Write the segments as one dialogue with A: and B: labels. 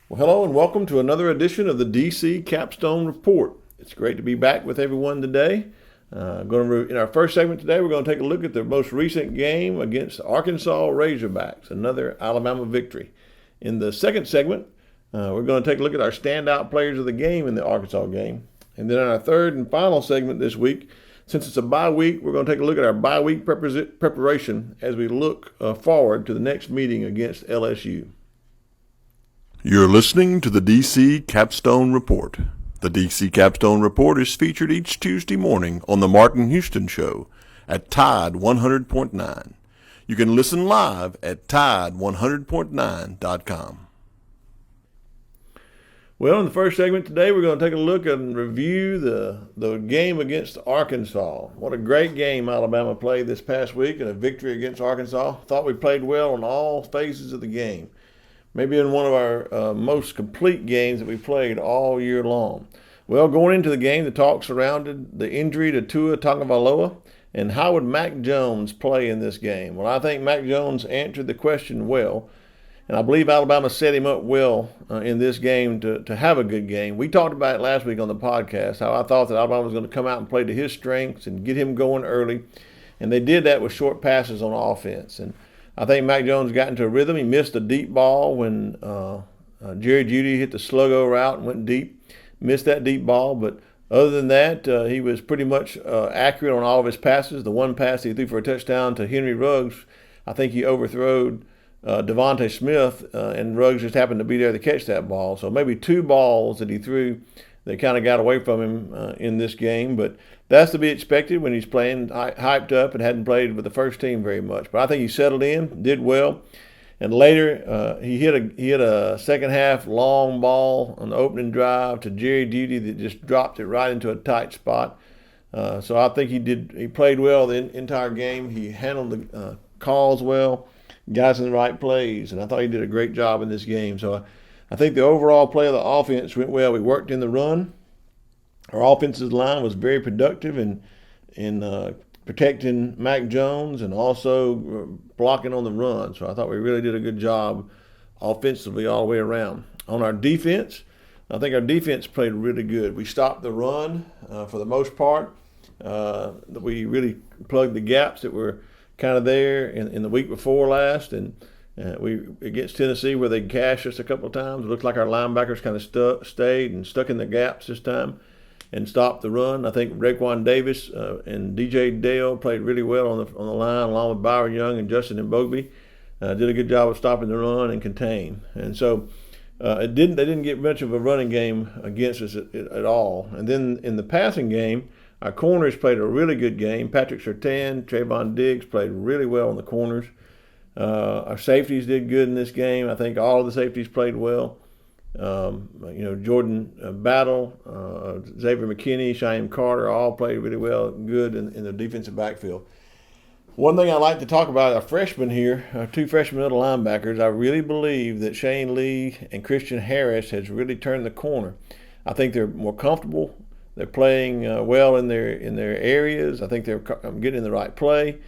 A: Well, hello and welcome to another edition of the DC Capstone Report. It's great to be back with everyone today. In our first segment today, we're going to take a look at the most recent game against the Arkansas Razorbacks, another Alabama victory. In the second segment, we're going to take a look at our standout players of the game in the Arkansas game. And then in our third and final segment this week, since it's a bye week, we're going to take a look at our bye week preparation as we look forward to the next meeting against LSU.
B: You're listening to the DC Capstone Report. The DC Capstone Report is featured each Tuesday morning on the Martin Houston Show at Tide 100.9. You can listen live at Tide100.9.com.
A: Well, in the first segment today, we're going to take a look and review the game against Arkansas. What a great game Alabama played this past week, and a victory against Arkansas. Thought we played well on all phases of the game. Maybe in one of our most complete games that we played all year long. Well, going into the game, the talk surrounded the injury to Tua Tagovailoa and how would Mac Jones play in this game. Well, I think Mac Jones answered the question well, and I believe Alabama set him up well in this game to have a good game. We talked about it last week on the podcast, how I thought that Alabama was going to come out and play to his strengths and get him going early, and they did that with short passes on offense. And I think Mac Jones got into a rhythm. He missed a deep ball when Jerry Jeudy hit the sluggo route and went deep. Missed that deep ball, but other than that, he was pretty much accurate on all of his passes. The one pass he threw for a touchdown to Henry Ruggs, I think he overthrowed Devontae Smith, and Ruggs just happened to be there to catch that ball. So maybe two balls that he threw that kind of got away from him in this game, but that's to be expected when he's playing hyped up and hadn't played with the first team very much. But I think he settled in, did well, and later he hit a second half long ball on the opening drive to Jerry Jeudy that just dropped it right into a tight spot. So I think he played well the entire game. He handled the calls well, got us in the right plays, and I thought he did a great job in this game. So I think the overall play of the offense went well. We worked in the run. Our offensive line was very productive in protecting Mac Jones and also blocking on the run. So I thought we really did a good job offensively all the way around. On our defense, I think our defense played really good. We stopped the run for the most part. We really plugged the gaps that were kind of there in the week before last, and we against Tennessee where they gashed us a couple of times. It looked like our linebackers kind of stayed and stuck in the gaps this time and stopped the run. I think Raekwon Davis and DJ Dale played really well on the line, along with Byron Young and Justin Mbogbe. Did a good job of stopping the run and contain. And so they didn't get much of a running game against us at all. And then in the passing game, our corners played a really good game. Patrick Surtain, Trayvon Diggs played really well on the corners. Our safeties did good in this game. I think all of the safeties played well. Jordan Battle, Xavier McKinney, Shyheim Carter all played really well, good in the defensive backfield. One thing I like to talk about our freshmen here, our two freshman middle linebackers. I really believe that Shane Lee and Christian Harris has really turned the corner. I think they're more comfortable. They're playing well in their areas. I think they're getting in the right play,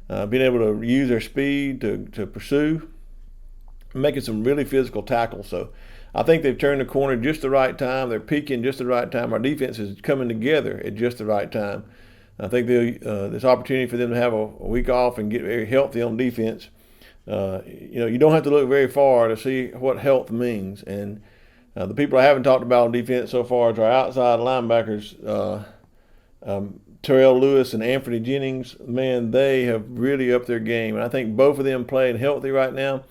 A: being able to use their speed to pursue, making some really physical tackles. So I think they've turned the corner just the right time. They're peaking just the right time. Our defense is coming together at just the right time. I think this opportunity for them to have a week off and get very healthy on defense. You don't have to look very far to see what health means. And the people I haven't talked about on defense so far is our outside linebackers, Terrell Lewis and Anthony Jennings. Man, they have really upped their game. And I think both of them playing healthy right now.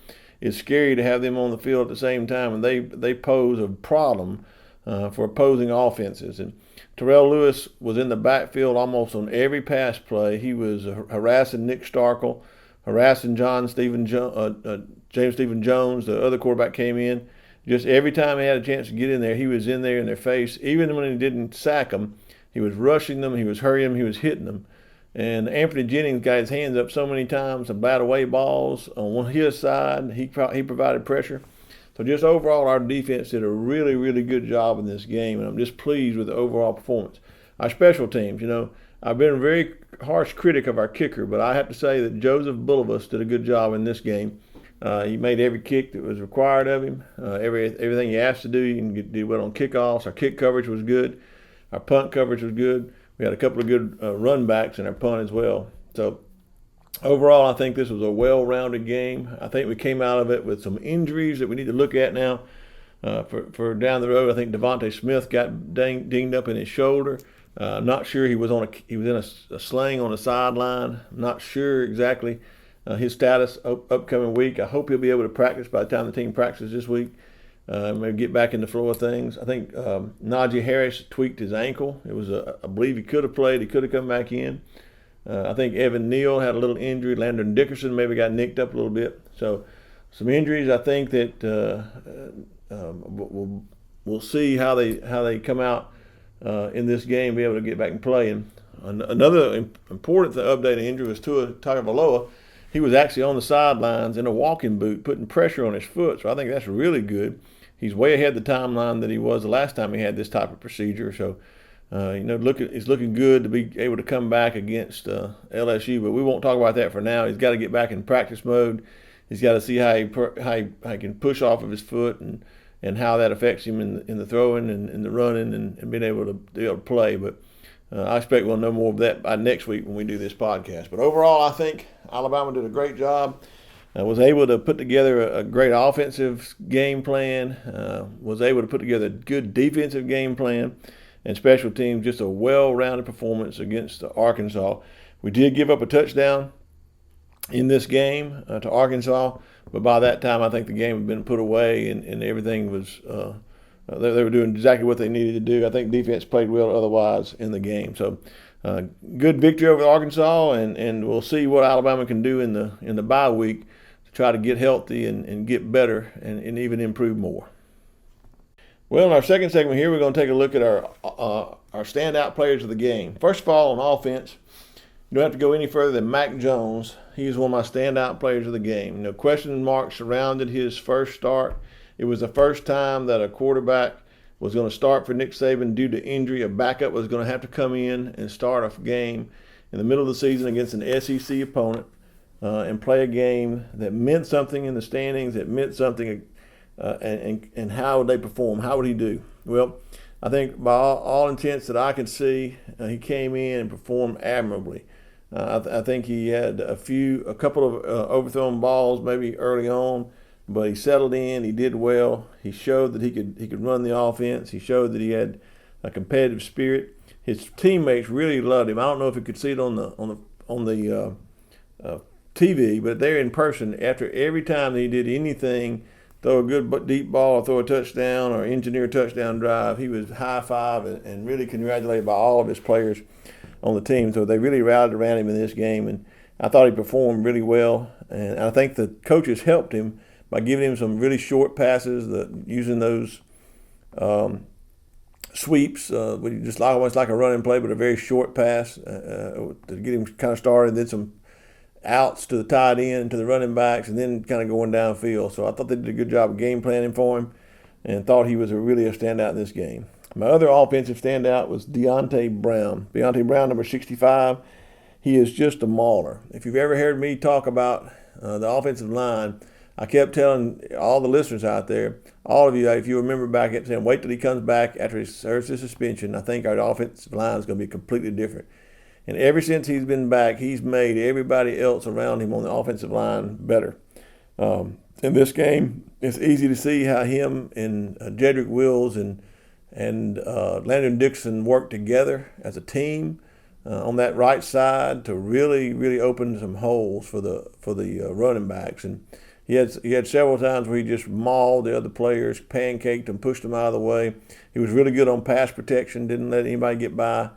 A: It's scary to have them on the field at the same time, and they pose a problem for opposing offenses. And Terrell Lewis was in the backfield almost on every pass play. He was harassing Nick Starkel, harassing James Stephen Jones, the other quarterback came in. Just every time he had a chance to get in there, he was in there in their face. Even when he didn't sack them, he was rushing them, he was hurrying them, he was hitting them. And Anthony Jennings got his hands up so many times to bat away balls on his side. He provided pressure. So just overall, our defense did a really, really good job in this game, and I'm just pleased with the overall performance. Our special teams, I've been a very harsh critic of our kicker, but I have to say that Joseph Bulovas did a good job in this game. He made every kick that was required of him. Everything he asked to do, he can do well on kickoffs. Our kick coverage was good. Our punt coverage was good. We had a couple of good run backs in our punt as well. So overall, I think this was a well-rounded game. I think we came out of it with some injuries that we need to look at now. For down the road, I think Devontae Smith got dinged up in his shoulder. I'm not sure he was in a sling on the sideline. I'm not sure exactly his status upcoming week. I hope he'll be able to practice by the time the team practices this week. Maybe get back in the flow of things. I think Najee Harris tweaked his ankle. I believe he could have played. He could have come back in. I think Evan Neal had a little injury. Landon Dickerson maybe got nicked up a little bit. So some injuries. I think that we'll see how they come out in this game, be able to get back and play. And another important update of injury was Tua Tagovailoa. He was actually on the sidelines in a walking boot, putting pressure on his foot. So I think that's really good. He's way ahead of the timeline that he was the last time he had this type of procedure. So, it's looking good to be able to come back against LSU. But we won't talk about that for now. He's got to get back in practice mode. He's got to see how he can push off of his foot and how that affects him in the throwing and in the running and being able to play. But I expect we'll know more of that by next week when we do this podcast. But overall, I think Alabama did a great job. Was able to put together a great offensive game plan. Was able to put together a good defensive game plan. And special teams, just a well-rounded performance against Arkansas. We did give up a touchdown in this game to Arkansas, but by that time I think the game had been put away and everything was they were doing exactly what they needed to do. I think defense played well otherwise in the game. So good victory over Arkansas, and we'll see what Alabama can do in the bye week to try to get healthy and get better and even improve more. Well, in our second segment here, we're going to take a look at our standout players of the game. First of all, on offense, you don't have to go any further than Mac Jones. He's one of my standout players of the game. No question marks surrounded his first start. It was the first time that a quarterback was going to start for Nick Saban due to injury. A backup was going to have to come in and start a game in the middle of the season against an SEC opponent and play a game that meant something in the standings, that meant something and how would they perform? How would he do? Well, I think by all intents that I can see, he came in and performed admirably. I think he had a couple of overthrown balls maybe early on, but he settled in. He did well. He showed that he could run the offense. He showed that he had a competitive spirit. His teammates really loved him. I don't know if you could see it on the TV, but there in person, after every time that he did anything, throw a good deep ball or throw a touchdown or engineer a touchdown drive, he was high-fived and really congratulated by all of his players on the team. So they really rallied around him in this game, and I thought he performed really well. And I think the coaches helped him by giving him some really short passes, using those sweeps, just almost like a running play, but a very short pass to get him kind of started, then some outs to the tight end, to the running backs, and then kind of going downfield. So I thought they did a good job of game planning for him and thought he was really a standout in this game. My other offensive standout was Deonte Brown. Deonte Brown, number 65. He is just a mauler. If you've ever heard me talk about the offensive line, I kept telling all the listeners out there, all of you, if you remember back at saying, wait till he comes back after he serves his suspension. I think our offensive line is going to be completely different. And ever since he's been back, he's made everybody else around him on the offensive line better. In this game, it's easy to see how him and Jedrick Wills and Landon Dixon worked together as a team on that right side to really, really open some holes for the running backs. And he had several times where he just mauled the other players, pancaked them, pushed them out of the way. He was really good on pass protection, didn't let anybody get by.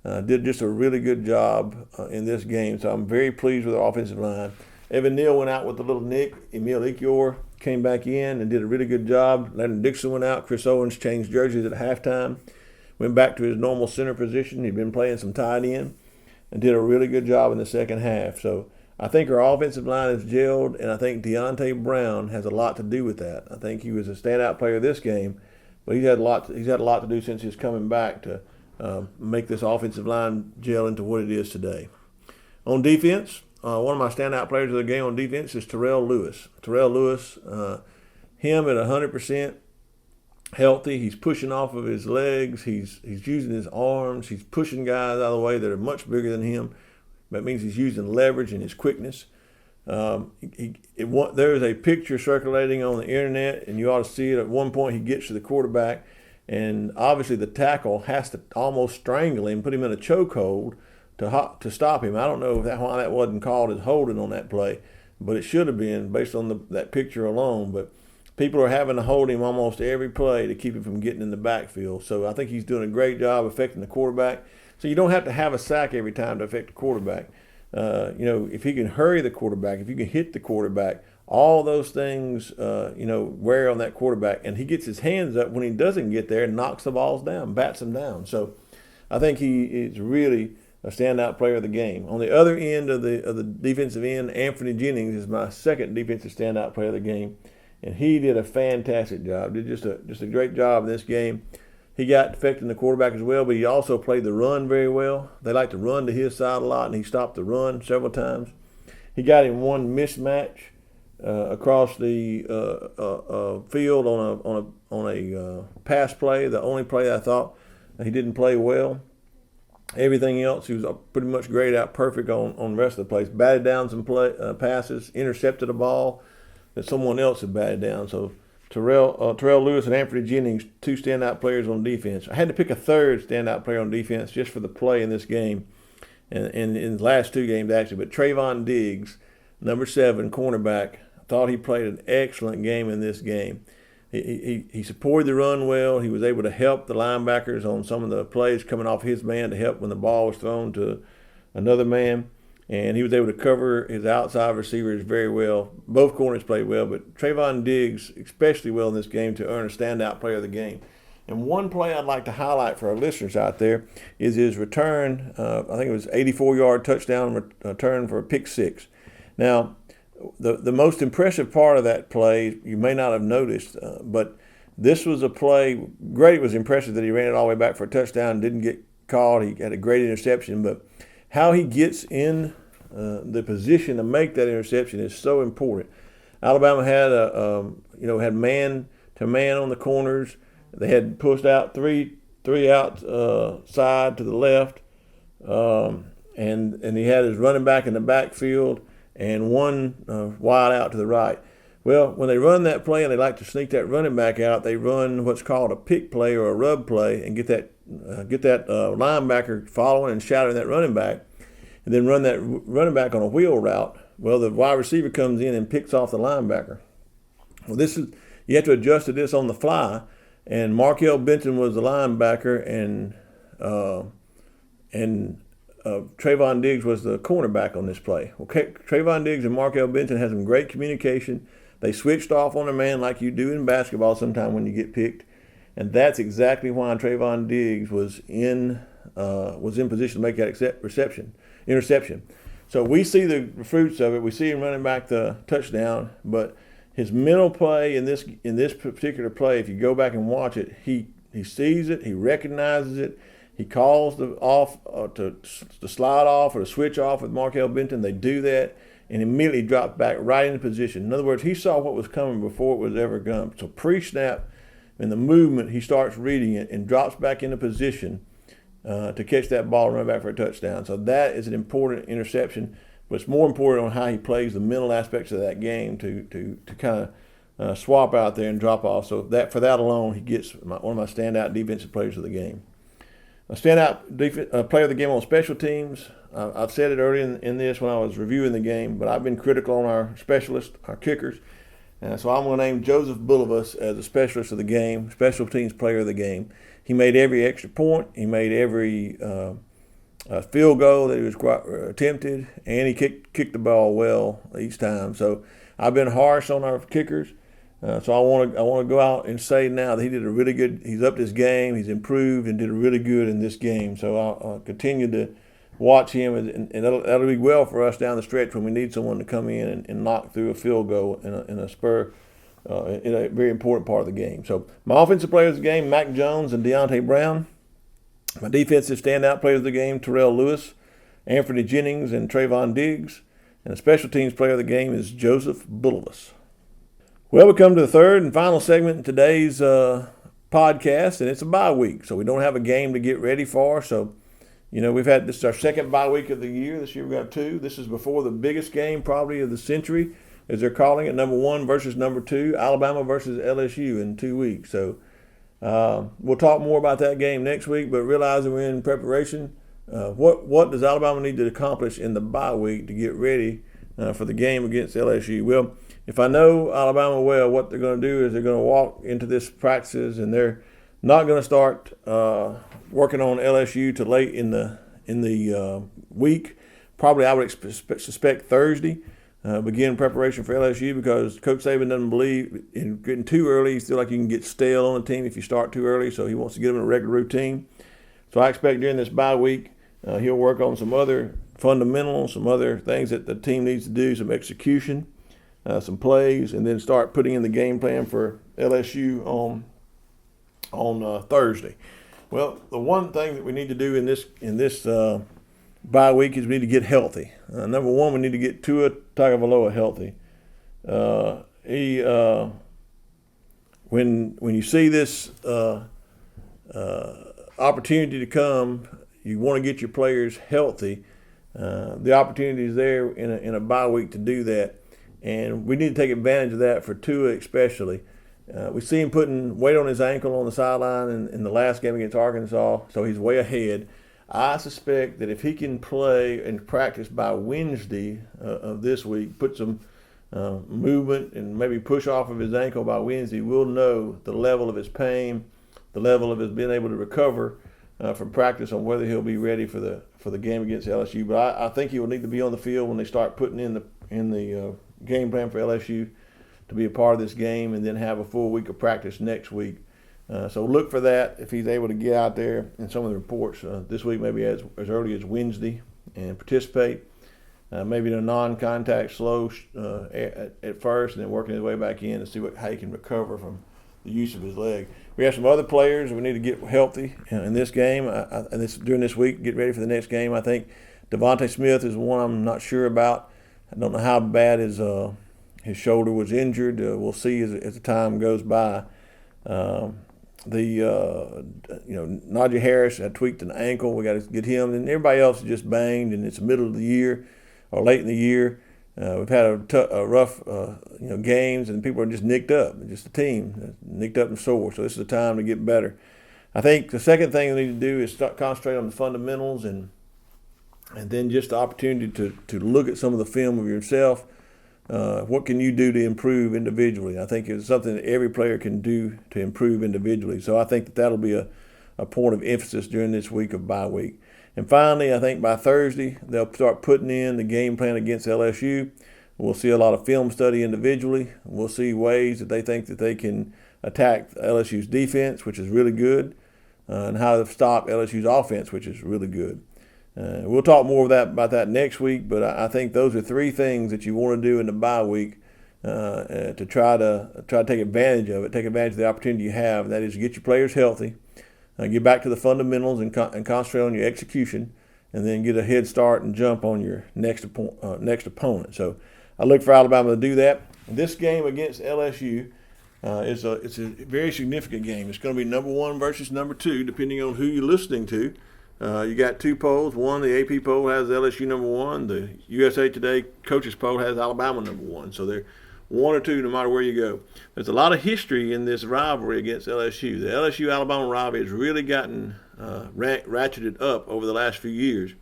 A: Did just a really good job in this game. So I'm very pleased with the offensive line. Evan Neal went out with a little nick. Emil Ekiyor came back in and did a really good job. Landon Dixon went out. Chris Owens changed jerseys at halftime. Went back to his normal center position. He'd been playing some tight end and did a really good job in the second half. So I think our offensive line is gelled, and I think Deonte Brown has a lot to do with that. I think he was a standout player this game, but he's had a lot to do since he's coming back to make this offensive line gel into what it is today. On defense, one of my standout players of the game on defense is Terrell Lewis. Terrell Lewis, him at 100%. Healthy, he's pushing off of his legs, he's using his arms, he's pushing guys out of the way that are much bigger than him. That means he's using leverage and his quickness. There's a picture circulating on the internet, and you ought to see it. At one point, he gets to the quarterback, and obviously the tackle has to almost strangle him, put him in a chokehold to stop him. I don't know why that wasn't called as holding on that play, but it should have been based on that picture alone. But people are having to hold him almost every play to keep him from getting in the backfield. So I think he's doing a great job affecting the quarterback. So you don't have to have a sack every time to affect the quarterback. If he can hurry the quarterback, if you can hit the quarterback, all those things, wear on that quarterback. And he gets his hands up when he doesn't get there and knocks the balls down, bats them down. So I think he is really a standout player of the game. On the other end of the defensive end, Anthony Jennings is my second defensive standout player of the game. And he did a fantastic job. Did just a great job in this game. He got affecting the quarterback as well, but he also played the run very well. They like to run to his side a lot, and he stopped the run several times. He got him one mismatch across the field on a pass play. The only play I thought he didn't play well. Everything else, he was pretty much graded out perfect on the rest of the plays. Batted down some passes, intercepted a ball that someone else had batted down. So Terrell Lewis and Anthony Jennings, two standout players on defense. I had to pick a third standout player on defense just for the play in this game, and in the last two games actually. But Trayvon Diggs, number 7 cornerback, I thought he played an excellent game in this game. He supported the run well. He was able to help the linebackers on some of the plays coming off his man to help when the ball was thrown to another man. And he was able to cover his outside receivers very well. Both corners played well, but Trayvon Diggs especially well in this game to earn a standout player of the game. And one play I'd like to highlight for our listeners out there is his return. I think it was 84-yard touchdown return for a pick 6. Now, the most impressive part of that play, you may not have noticed, but this was a play. Great, it was impressive that he ran it all the way back for a touchdown, didn't get caught. He had a great interception, but how he gets in the position to make that interception is so important. Alabama had had man to man on the corners. They had pushed out three outside to the left, and he had his running back in the backfield and one wide out to the right. Well, when they run that play and they like to sneak that running back out, they run what's called a pick play or a rub play and get that linebacker following and shadowing that running back, and then run that running back on a wheel route. Well, the wide receiver comes in and picks off the linebacker. Well, you have to adjust to this on the fly, and Markel Benton was the linebacker, and Trayvon Diggs was the cornerback on this play. Okay, Trayvon Diggs and Markel Benton had some great communication. They switched off on a man like you do in basketball sometime when you get picked, and that's exactly why Trayvon Diggs was in position to make that interception. So we see the fruits of it. We see him running back the touchdown, but his mental play in this particular play, if you go back and watch it, he sees it, he recognizes it, he calls to slide off or to switch off with Markel Benton. They do that and immediately drop back right into position. In other words, he saw what was coming before it was ever come. So pre-snap, in the movement, he starts reading it and drops back into position to catch that ball and run back for a touchdown. So that is an important interception, but it's more important on how he plays the mental aspects of that game to kind of swap out there and drop off. So for that alone, he gets one of my standout defensive players of the game. A standout player of the game on special teams. I've said it earlier in this when I was reviewing the game, but I've been critical on our specialists, our kickers. So I'm going to name Joseph Bulovas as a specialist of the game, special teams player of the game. He made every extra point. He made every field goal that he was attempted, and he kicked the ball well each time. So I've been harsh on our kickers. So I want to go out and say now that he did a really good. He's upped his game. He's improved and did really good in this game. So I'll continue to watch him, and that'll be well for us down the stretch when we need someone to come in and knock through a field goal in a spur. In a very important part of the game. So my offensive players of the game, Mac Jones and Deontay Brown. My defensive standout players of the game, Terrell Lewis, Anthony Jennings, and Trayvon Diggs. And the special teams player of the game is Joseph Bulovas. Well, we come to the third and final segment in today's podcast, and it's a bye week, so we don't have a game to get ready for. So, we've had this is our second bye week of the year. This year we've got two. This is before the biggest game probably of the century, as they're calling it, number 1 versus number 2, Alabama versus LSU in 2 weeks. So we'll talk more about that game next week, but realizing we're in preparation, what does Alabama need to accomplish in the bye week to get ready for the game against LSU? Well, if I know Alabama well, what they're going to do is they're going to walk into this practices, and they're not going to start working on LSU till late in the week. Probably I would suspect Thursday. Begin preparation for LSU, because Coach Saban doesn't believe in getting too early. He feels like you can get stale on a team if you start too early, so he wants to get them in a regular routine. So I expect during this bye week he'll work on some other fundamentals, some other things that the team needs to do, some execution, some plays, and then start putting in the game plan for LSU on Thursday. Well, the one thing that we need to do in this bye week is we need to get healthy. Number one, we need to get Tua Tagovailoa healthy. When you see this opportunity to come, you want to get your players healthy. The opportunity is there in a bye week to do that, and we need to take advantage of that for Tua especially. We see him putting weight on his ankle on the sideline in the last game against Arkansas, so he's way ahead. I suspect that if he can play and practice by Wednesday of this week, put some movement and maybe push off of his ankle by Wednesday, we'll know the level of his pain, the level of his being able to recover from practice, on whether he'll be ready for the game against LSU. But I think he will need to be on the field when they start putting in the game plan for LSU to be a part of this game, and then have a full week of practice next week. So look for that if he's able to get out there in some of the reports this week, maybe as early as Wednesday, and participate. Maybe in a non-contact slow at first, and then working his way back in to see how he can recover from the use of his leg. We have some other players we need to get healthy in this game, during this week, get ready for the next game. I think Devontae Smith is one I'm not sure about. I don't know how bad his shoulder was injured. We'll see as the time goes by. Najee Harris had tweaked an ankle. We got to get him, and everybody else is just banged, and it's the middle of the year or late in the year. We've had a rough games, and people are just nicked up. Just the team nicked up and sore. So this is the time to get better. I think the second thing we need to do is start concentrate on the fundamentals, and then just the opportunity to look at some of the film of yourself. What can you do to improve individually? I think it's something that every player can do to improve individually. So I think that'll be a point of emphasis during this week of bye week. And finally, I think by Thursday, they'll start putting in the game plan against LSU. We'll see a lot of film study individually. We'll see ways that they think that they can attack LSU's defense, which is really good, and how to stop LSU's offense, which is really good. We'll talk more about that next week, but I think those are three things that you want to do in the bye week to try to take advantage of it, take advantage of the opportunity you have. And that is to get your players healthy, get back to the fundamentals, and concentrate on your execution, and then get a head start and jump on your next opponent. So I look for Alabama to do that. This game against LSU it's a very significant game. It's going to be number 1 versus number 2, depending on who you're listening to. You got 2 polls. One, the AP poll has LSU number 1. The USA Today coaches poll has Alabama number 1. So they're 1 or 2 no matter where you go. There's a lot of history in this rivalry against LSU. The LSU-Alabama rivalry has really gotten ratcheted up over the last few years.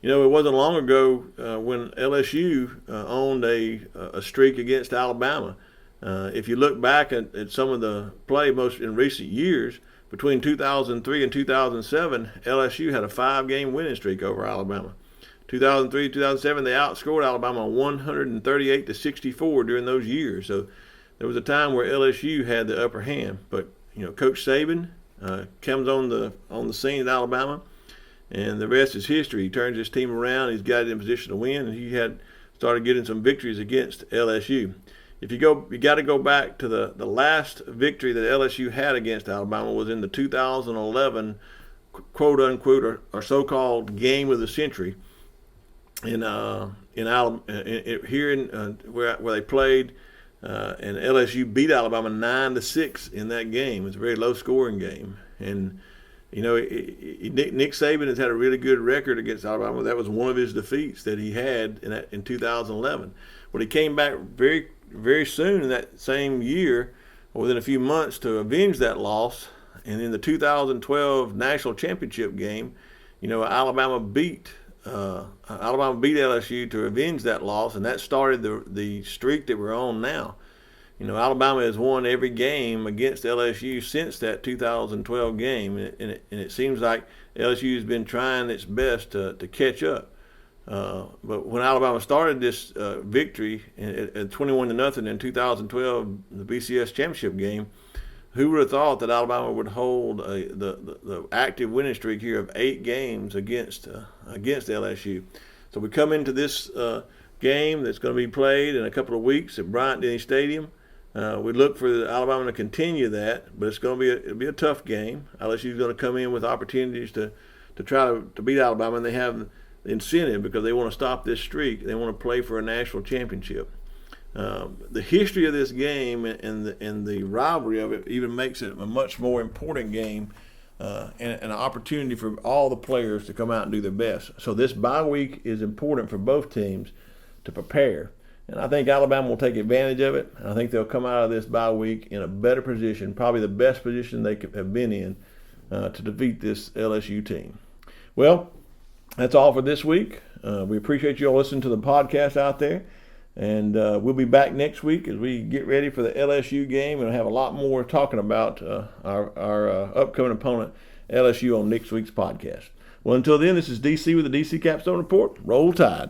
A: It wasn't long ago when LSU owned a streak against Alabama. If you look back at some of the play most in recent years, between 2003 and 2007, LSU had a 5-game winning streak over Alabama. 2003, 2007, they outscored Alabama 138-64 during those years. So there was a time where LSU had the upper hand. But Coach Saban comes on the scene at Alabama, and the rest is history. He turns his team around. He's got it in position to win, and he had started getting some victories against LSU. You got to go back to the last victory that LSU had against Alabama was in the 2011 quote unquote or so-called game of the century in where they played, and LSU beat Alabama 9-6 in that game. It's a very low scoring game, and Nick Saban has had a really good record against Alabama. That was one of his defeats that he had in 2011. But he came back very, very soon in that same year, or within a few months, to avenge that loss. And in the 2012 national championship game, Alabama beat LSU to avenge that loss, and that started the streak that we're on now. Alabama has won every game against LSU since that 2012 game, and it seems like LSU has been trying its best to catch up. But when Alabama started this victory at 21-0 in 2012, the BCS championship game, who would have thought that Alabama would hold the active winning streak here of 8 games against LSU? So we come into this game that's going to be played in a couple of weeks at Bryant-Denny Stadium. We look for Alabama to continue that, but it'll be a tough game. LSU is going to come in with opportunities to try to beat Alabama, and they have the incentive because they want to stop this streak. They want to play for a national championship. The history of this game and the rivalry of it even makes it a much more important game and an opportunity for all the players to come out and do their best. So this bye week is important for both teams to prepare. And I think Alabama will take advantage of it. I think they'll come out of this bye week in a better position, probably the best position they have been in to defeat this LSU team. Well, that's all for this week. We appreciate you all listening to the podcast out there. And we'll be back next week as we get ready for the LSU game and have a lot more talking about our upcoming opponent, LSU, on next week's podcast. Well, until then, this is DC with the DC Capstone Report. Roll Tide.